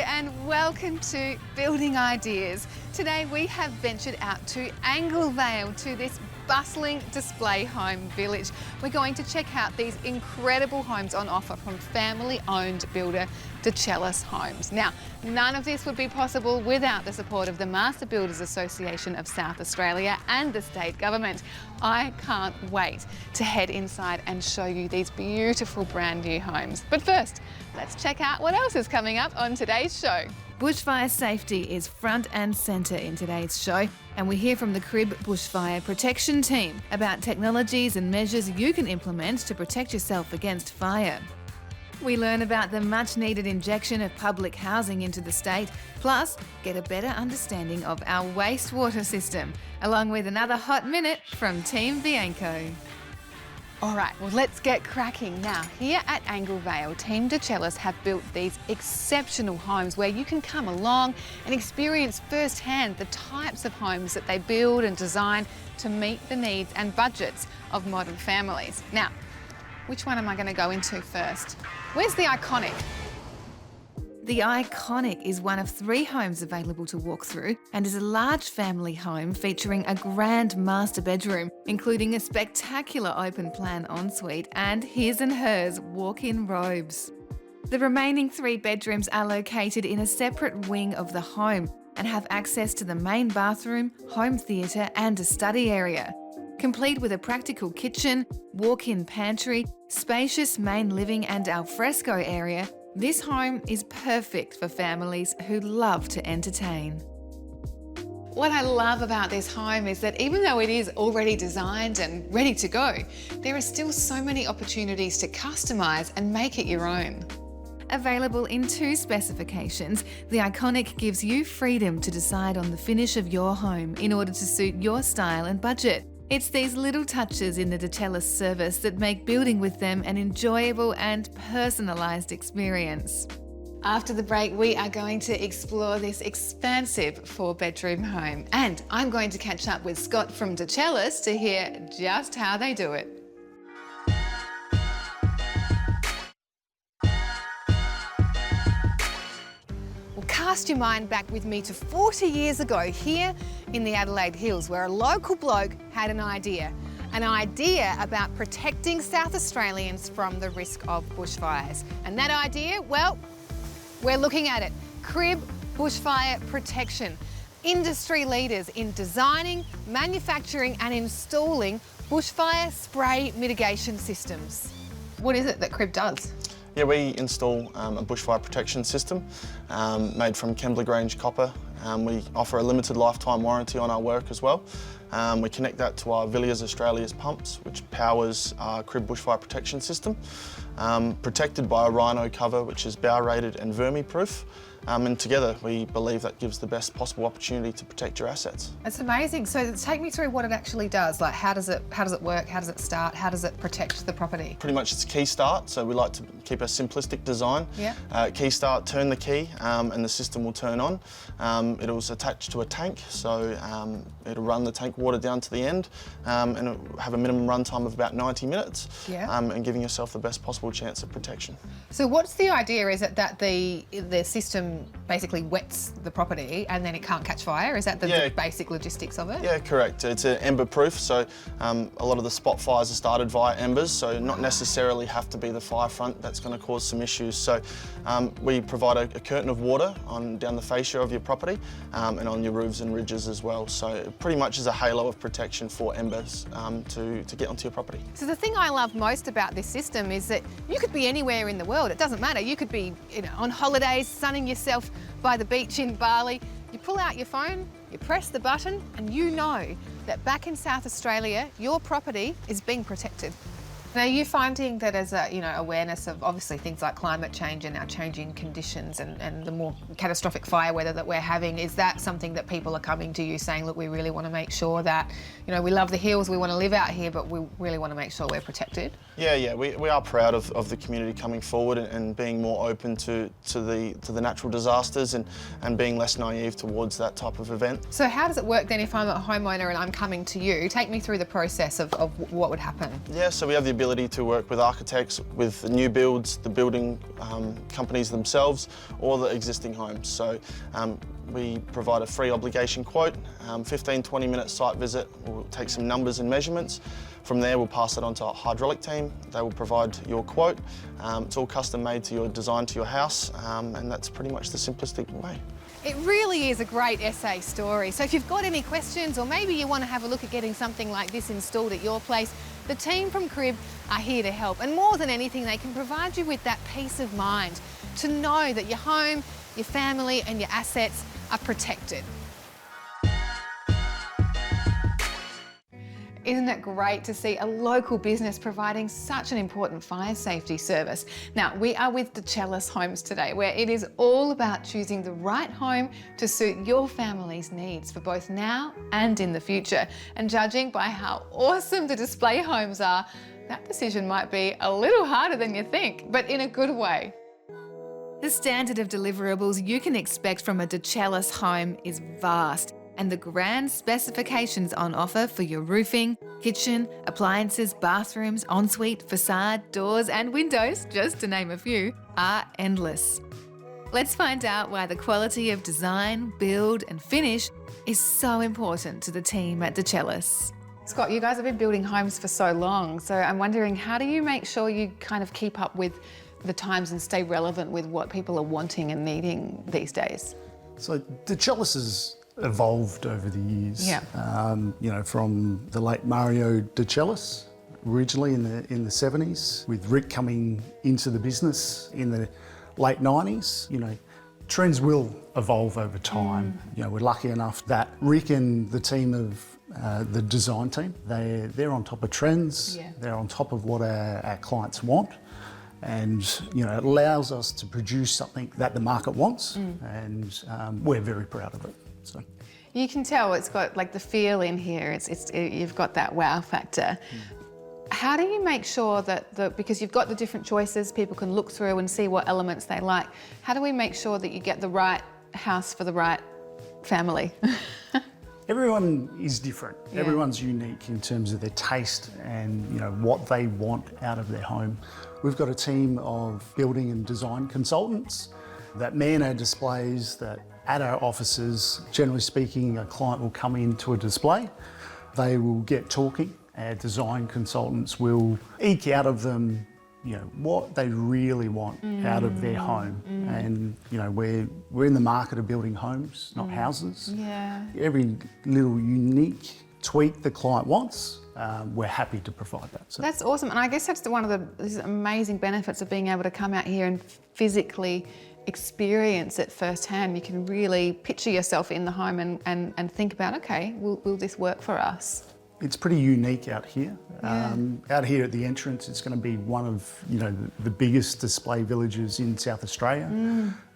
and welcome to Building Ideas. Today we have ventured out to Anglevale, to this bustling display home village. We're going to check out these incredible homes on offer from family-owned builder Dechellis Homes. Now, none of this would be possible without the support of the Master Builders Association of South Australia and the state government. I can't wait to head inside and show you these beautiful brand new homes. But first, let's check out what else is coming up on today's show. Bushfire safety is front and centre in today's show, and we hear from the Cribb Bushfire Protection team about technologies and measures you can implement to protect yourself against fire. We learn about the much-needed injection of public housing into the state, plus get a better understanding of our wastewater system, along with another hot minute from Team Bianco. All right, well, let's get cracking. Now, here at Anglevale, Team Dechellis have built these exceptional homes where you can come along and experience firsthand the types of homes that they build and design to meet the needs and budgets of modern families. Now, which one am I going to go into first? Where's the Iconic? The Iconic is one of 3 homes available to walk through and is a large family home featuring a grand master bedroom, including a spectacular open-plan ensuite and his and hers walk-in robes. The remaining 3 bedrooms are located in a separate wing of the home and have access to the main bathroom, home theatre and a study area. Complete with a practical kitchen, walk-in pantry, spacious main living and alfresco area, this home is perfect for families who love to entertain. What I love about this home is that even though it is already designed and ready to go, there are still so many opportunities to customise and make it your own. Available in 2 specifications, the Iconic gives you freedom to decide on the finish of your home in order to suit your style and budget. It's these little touches in the Dechellis service that make building with them an enjoyable and personalised experience. After the break, we are going to explore this expansive 4-bedroom home, and I'm going to catch up with Scott from Dechellis to hear just how they do it. Cast your mind back with me to 40 years ago here in the Adelaide Hills, where a local bloke had an idea about protecting South Australians from the risk of bushfires. And that idea, well, we're looking at it. Cribb Bushfire Protection. Industry leaders in designing, manufacturing and installing bushfire spray mitigation systems. What is it that Cribb does? Yeah, we install a bushfire protection system made from Kembla Grange copper. We offer a limited lifetime warranty on our work as well. We connect that to our Villiers Australia's pumps, which powers our Cribb bushfire protection system. Protected by a rhino cover, which is bow rated and vermi-proof. And together we believe that gives the best possible opportunity to protect your assets. It's amazing. So take me through what it actually does. Like, how does it work? How does it start? How does it protect the property? Pretty much it's key start, so we like to keep a simplistic design. Yeah. Key start, turn the key and the system will turn on. It'll attach to a tank, so it'll run the tank water down to the end and it'll have a minimum run time of about 90 minutes. Yeah. And giving yourself the best possible chance of protection. So what's the idea? Is it that the system basically wets the property and then it can't catch fire? Is that the basic logistics of it? Yeah, correct. It's ember proof, so a lot of the spot fires are started via embers, so not necessarily have to be the fire front that's going to cause some issues. So we provide a curtain of water down the fascia of your property and on your roofs and ridges as well. So it pretty much is a halo of protection for embers to get onto your property. So the thing I love most about this system is that you could be anywhere in the world. It doesn't matter. You could be on holidays, sunning yourself by the beach in Bali. You pull out your phone, you press the button, and you know that back in South Australia, your property is being protected. Now, are you finding that as a awareness of obviously things like climate change and our changing conditions and the more catastrophic fire weather that we're having, is that something that people are coming to you saying, look, we really want to make sure that, we love the hills, we want to live out here, but we really want to make sure we're protected? Yeah, we are proud of the community coming forward and being more open to the natural disasters and being less naive towards that type of event. So how does it work then if I'm a homeowner and I'm coming to you? Take me through the process of what would happen. Yeah, so we have the ability to work with architects, with the new builds, the building companies themselves, or the existing homes. So we provide a free obligation quote, 15-20 minute site visit. We'll take some numbers and measurements. From there, we'll pass it on to our hydraulic team. They will provide your quote. It's all custom made to your design, to your house, and that's pretty much the simplistic way. It really is a great SA story. So if you've got any questions, or maybe you want to have a look at getting something like this installed at your place, the team from Cribb are here to help. And more than anything, they can provide you with that peace of mind to know that your home, your family and your assets are protected. Isn't it great to see a local business providing such an important fire safety service? Now, we are with Dechellis Homes today, where it is all about choosing the right home to suit your family's needs for both now and in the future. And judging by how awesome the display homes are, that decision might be a little harder than you think, but in a good way. The standard of deliverables you can expect from a Dechellis home is vast, and the grand specifications on offer for your roofing, kitchen, appliances, bathrooms, ensuite, facade, doors and windows, just to name a few, are endless. Let's find out why the quality of design, build and finish is so important to the team at Dechellis. Scott, you guys have been building homes for so long, so I'm wondering, how do you make sure you kind of keep up with the times and stay relevant with what people are wanting and needing these days? So Dechellis has evolved over the years. Yeah. You know, from the late Mario Dechellis, originally in the 70s, with Rick coming into the business in the late 90s. You know, trends will evolve over time. You know, we're lucky enough that Rick and the team of the design team, they're on top of trends. Yeah. They're on top of what our clients want. And you know, it allows us to produce something that the market wants, and we're very proud of it. So you can tell it's got like the feel in here. You've got that wow factor. How do you make sure that because you've got the different choices, people can look through and see what elements they like. How do we make sure that you get the right house for the right family? Everyone is different. Yeah. Everyone's unique in terms of their taste and you know what they want out of their home. We've got a team of building and design consultants that man our displays, that at our offices, generally speaking, a client will come into a display, they will get talking. Our design consultants will eke out of them, you know, what they really want out of their home. And you know, we're in the market of building homes, not houses. Yeah. Every little unique tweak the client wants, we're happy to provide that. So That's awesome. And I guess that's one of the amazing benefits of being able to come out here and physically experience it firsthand. You can really picture yourself in the home and think about, okay, will this work for us? it's pretty unique out here. Yeah. Out here at the entrance, it's going to be one of the biggest display villages in South Australia.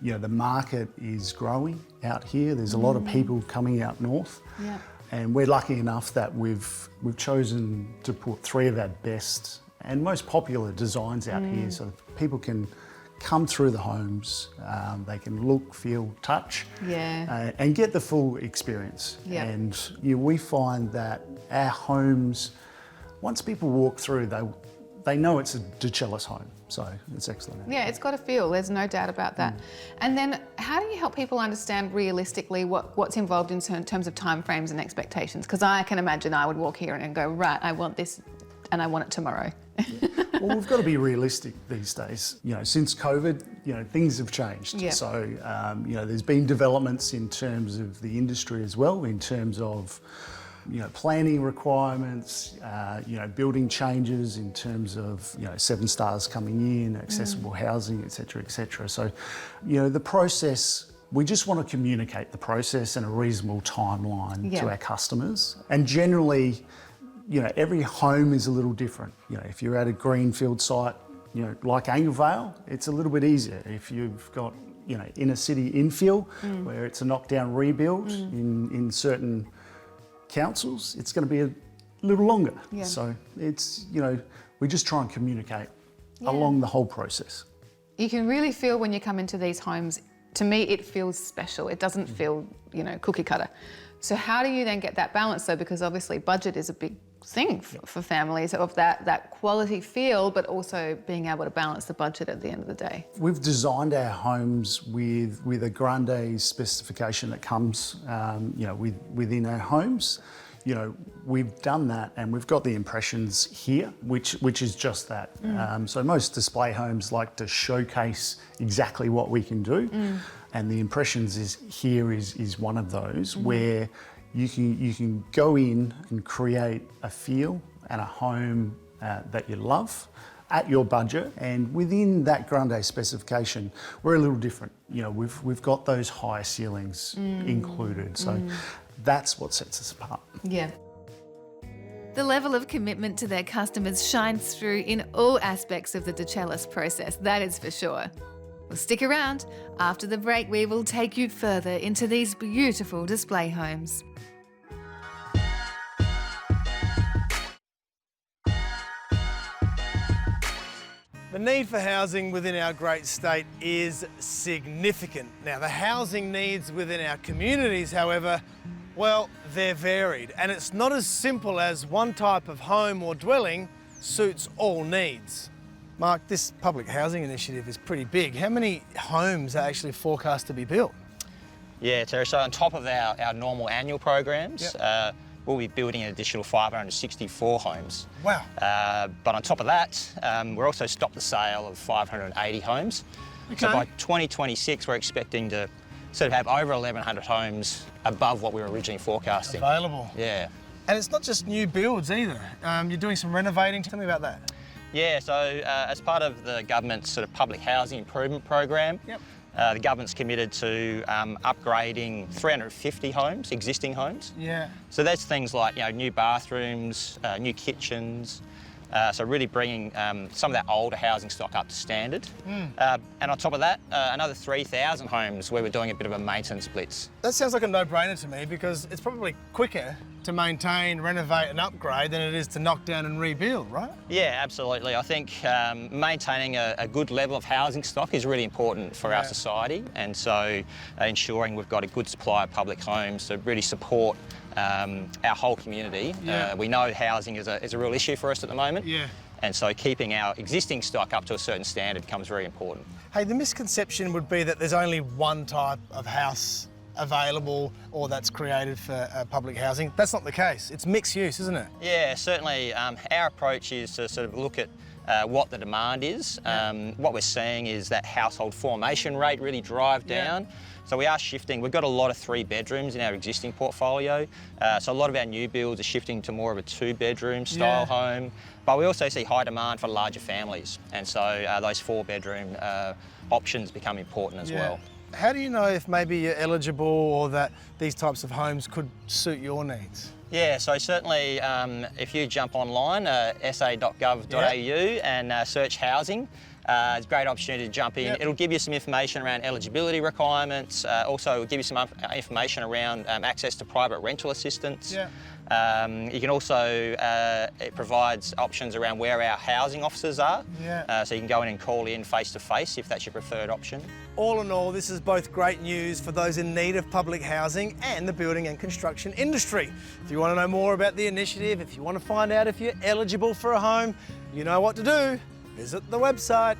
You know, the market is growing out here. There's a lot of people coming out north. Yeah. And we're lucky enough that we've chosen to put 3 of our best and most popular designs out here, so that people can come through the homes, they can look, feel, touch, and get the full experience. Yeah. And we find that our homes, once people walk through, they know it's a Dechellis home, so it's excellent. Yeah, it's got a feel, there's no doubt about that. And then how do you help people understand realistically what's involved in terms of timeframes and expectations? Because I can imagine I would walk here and go, right, I want this and I want it tomorrow. Well, we've got to be realistic these days. Since COVID, things have changed. Yeah. So, there's been developments in terms of the industry as well, in terms of, planning requirements, building changes in terms of, 7 stars coming in, accessible housing, et cetera, So, the process, we just want to communicate the process and a reasonable timeline to our customers. And generally, every home is a little different. If you're at a greenfield site, like Anglevale, it's a little bit easier. If you've got, inner city infill, where it's a knockdown rebuild in certain councils, it's going to be a little longer. Yeah. So it's, we just try and communicate along the whole process. You can really feel when you come into these homes, to me it feels special. It doesn't feel, cookie cutter. So how do you then get that balance though? Because obviously budget is a big thing for families, of that quality feel, but also being able to balance the budget at the end of the day. We've designed our homes with a grande specification that comes, within our homes. We've done that, and we've got the impressions here, which is just that. So most display homes like to showcase exactly what we can do, and the impressions is one of those where you can go in and create a feel and a home that you love at your budget, and within that grande specification, we're a little different. We've got those high ceilings included, so that's what sets us apart. Yeah. The level of commitment to their customers shines through in all aspects of the Dechellis process, that is for sure. Well, stick around. After the break, we will take you further into these beautiful display homes. The need for housing within our great state is significant. Now, the housing needs within our communities, however, well, they're varied, and it's not as simple as one type of home or dwelling suits all needs. Mark, this public housing initiative is pretty big. How many homes are actually forecast to be built? Yeah, Terry, so on top of our normal annual programs, we'll be building an additional 564 homes. Wow. But on top of that, we're also stopped the sale of 580 homes. Okay. So by 2026, we're expecting to sort of have over 1,100 homes above what we were originally forecasting. Available. Yeah. And it's not just new builds either. You're doing some renovating. Tell me about that. Yeah, so as part of the government's sort of public housing improvement program, the government's committed to upgrading 350 homes, existing homes. Yeah. So that's things like new bathrooms, new kitchens. So really bringing some of that older housing stock up to standard. And on top of that, another 3,000 homes where we're doing a bit of a maintenance blitz. That sounds like a no-brainer to me, because it's probably quicker to maintain, renovate and upgrade than it is to knock down and rebuild, right? Yeah, absolutely. I think maintaining a good level of housing stock is really important for our society, and so ensuring we've got a good supply of public homes to really support our whole community. We know housing is a real issue for us at the moment. Yeah. And so keeping our existing stock up to a certain standard becomes very important. Hey, the misconception would be that there's only one type of house available or that's created for public housing. That's not the case. It's mixed use, isn't it? Yeah, certainly. Our approach is to sort of look at what the demand is. What we're seeing is that household formation rate really drive down. So we are shifting. We've got a lot of 3 bedrooms in our existing portfolio. So a lot of our new builds are shifting to more of a 2-bedroom style home. But we also see high demand for larger families. And so those 4-bedroom options become important as well. How do you know if maybe you're eligible or that these types of homes could suit your needs? Yeah, so certainly if you jump online, sa.gov.au and search housing, it's a great opportunity to jump in. It'll give you some information around eligibility requirements, also it'll give you some information around access to private rental assistance. You can also, it provides options around where our housing officers are, so you can go in and call in face-to-face if that's your preferred option. All in all, this is both great news for those in need of public housing and the building and construction industry. If you want to know more about the initiative, if you want to find out if you're eligible for a home, you know what to do. Visit the website.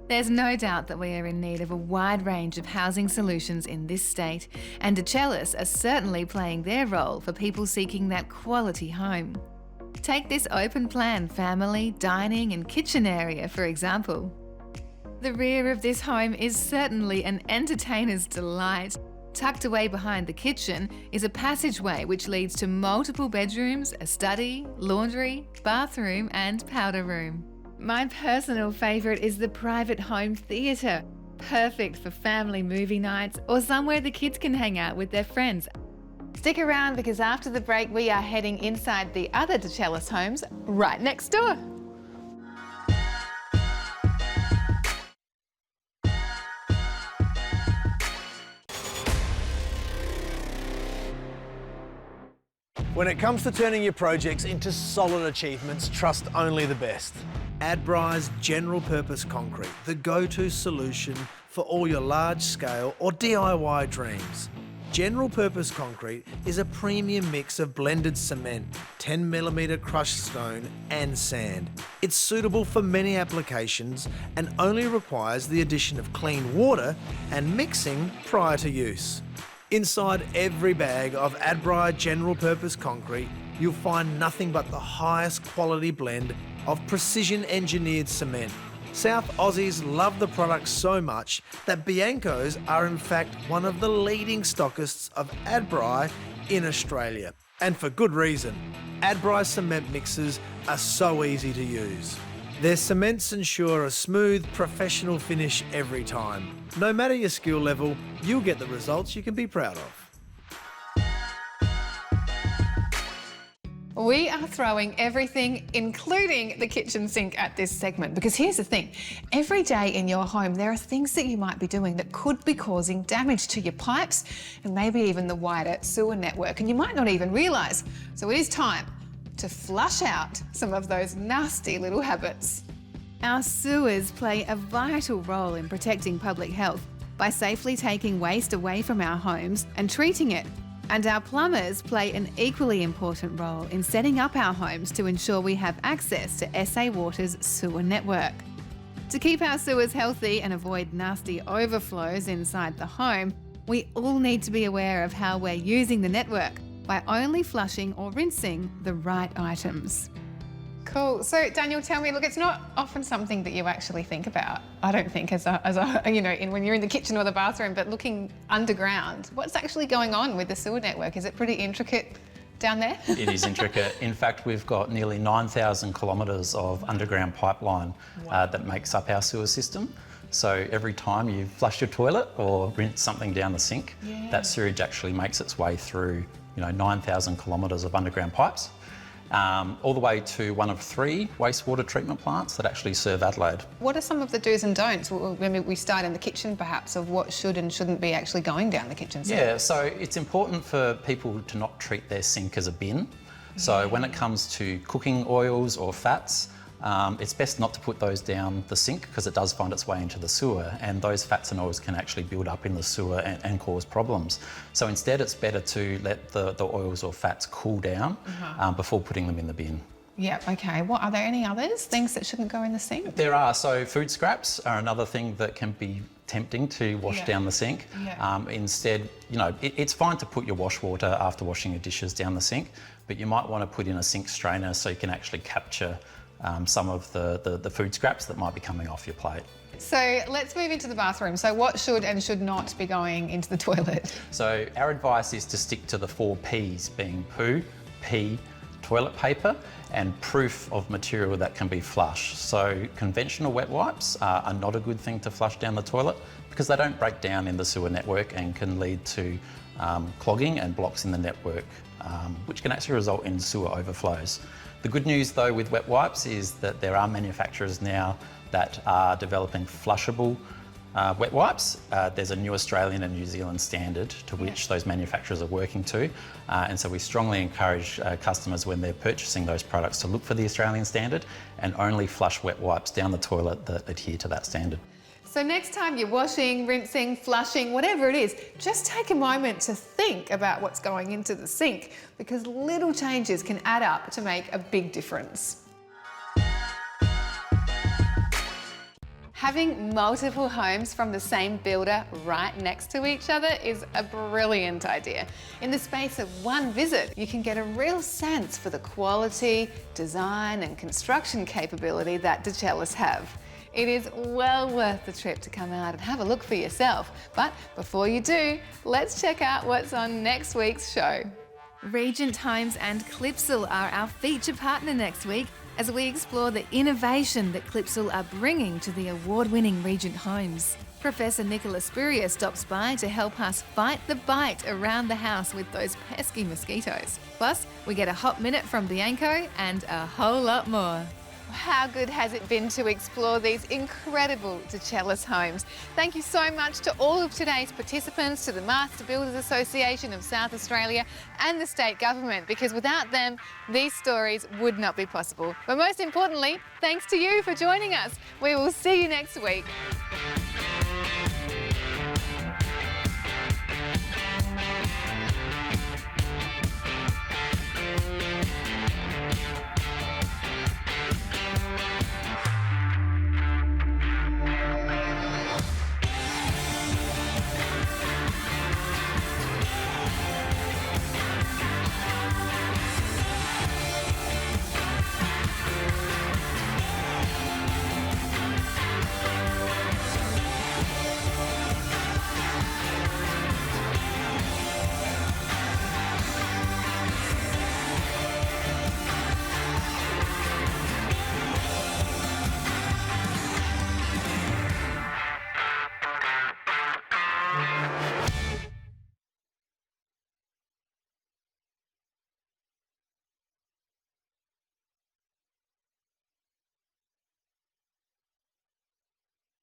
There's no doubt that we are in need of a wide range of housing solutions in this state, and Dechellis are certainly playing their role for people seeking that quality home. Take this open plan family, dining and kitchen area, for example. The rear of this home is certainly an entertainer's delight. Tucked away behind the kitchen is a passageway which leads to multiple bedrooms, a study, laundry, bathroom and powder room. My personal favourite is the private home theatre. Perfect for family movie nights or somewhere the kids can hang out with their friends. Stick around, because after the break we are heading inside the other Dechellis homes right next door. When it comes to turning your projects into solid achievements, trust only the best. Adbri's General Purpose Concrete, the go-to solution for all your large-scale or DIY dreams. general purpose concrete is a premium mix of blended cement, 10mm crushed stone and sand. It's suitable for many applications and only requires the addition of clean water and mixing prior to use. Inside every bag of Adbri general purpose concrete, you'll find nothing but the highest quality blend of precision engineered cement. South Aussies love the product so much that Bianco's are in fact one of the leading stockists of Adbri in Australia. And for good reason. Adbri cement mixers are so easy to use. Their cements ensure a smooth, professional finish every time. No matter your skill level, you'll get the results you can be proud of. We are throwing everything, including the kitchen sink, at this segment, because here's the thing. Every day in your home, there are things that you might be doing that could be causing damage to your pipes and maybe even the wider sewer network, and you might not even realise. So it is time to flush out some of those nasty little habits. Our sewers play a vital role in protecting public health by safely taking waste away from our homes and treating it. And our plumbers play an equally important role in setting up our homes to ensure we have access to SA Water's sewer network. To keep our sewers healthy and avoid nasty overflows inside the home, we all need to be aware of how we're using the network by only flushing or rinsing the right items. Cool. So Daniel, tell me, look, it's not often something that you actually think about, I don't think, as a when you're in the kitchen or the bathroom, but looking underground, what's actually going on with the sewer network? Is it pretty intricate down there? It is intricate. In fact, we've got nearly 9,000 kilometres of underground pipeline that makes up our sewer system. So every time you flush your toilet or rinse something down the sink, that sewage actually makes its way through 9,000 kilometres of underground pipes. All the way to one of 3 wastewater treatment plants that actually serve Adelaide. What are some of the do's and don'ts? We start in the kitchen perhaps, of what should and shouldn't be actually going down the kitchen sink. Yeah, so it's important for people to not treat their sink as a bin. So when it comes to cooking oils or fats, it's best not to put those down the sink because it does find its way into the sewer, and those fats and oils can actually build up in the sewer and cause problems. So instead it's better to let the oils or fats cool down before putting them in the bin. Yeah, okay. Are there any others, things that shouldn't go in the sink? There are. So food scraps are another thing that can be tempting to wash down the sink. Instead, it's fine to put your wash water after washing your dishes down the sink, but you might want to put in a sink strainer so you can actually capture some of the food scraps that might be coming off your plate. So let's move into the bathroom. So what should and should not be going into the toilet? So our advice is to stick to the 4 Ps, being poo, pee, toilet paper, and proof of material that can be flushed. So conventional wet wipes are not a good thing to flush down the toilet because they don't break down in the sewer network and can lead to clogging and blocks in the network, which can actually result in sewer overflows. The good news though with wet wipes is that there are manufacturers now that are developing flushable wet wipes. There's a new Australian and New Zealand standard to which those manufacturers are working to, and so we strongly encourage customers when they're purchasing those products to look for the Australian standard and only flush wet wipes down the toilet that adhere to that standard. So next time you're washing, rinsing, flushing, whatever it is, just take a moment to think about what's going into the sink, because little changes can add up to make a big difference. Having multiple homes from the same builder right next to each other is a brilliant idea. In the space of one visit, you can get a real sense for the quality, design and construction capability that Dechellis have. It is well worth the trip to come out and have a look for yourself. But before you do, let's check out what's on next week's show. Regent Homes and Clipsal are our feature partner next week as we explore the innovation that Clipsal are bringing to the award-winning Regent Homes. Professor Nicola Spurrier stops by to help us fight the bite around the house with those pesky mosquitoes. Plus, we get a hot minute from Bianco and a whole lot more. How good has it been to explore these incredible Dechellis homes? Thank you so much to all of today's participants, to the Master Builders Association of South Australia and the state government, because without them, these stories would not be possible. But most importantly, thanks to you for joining us. We will see you next week.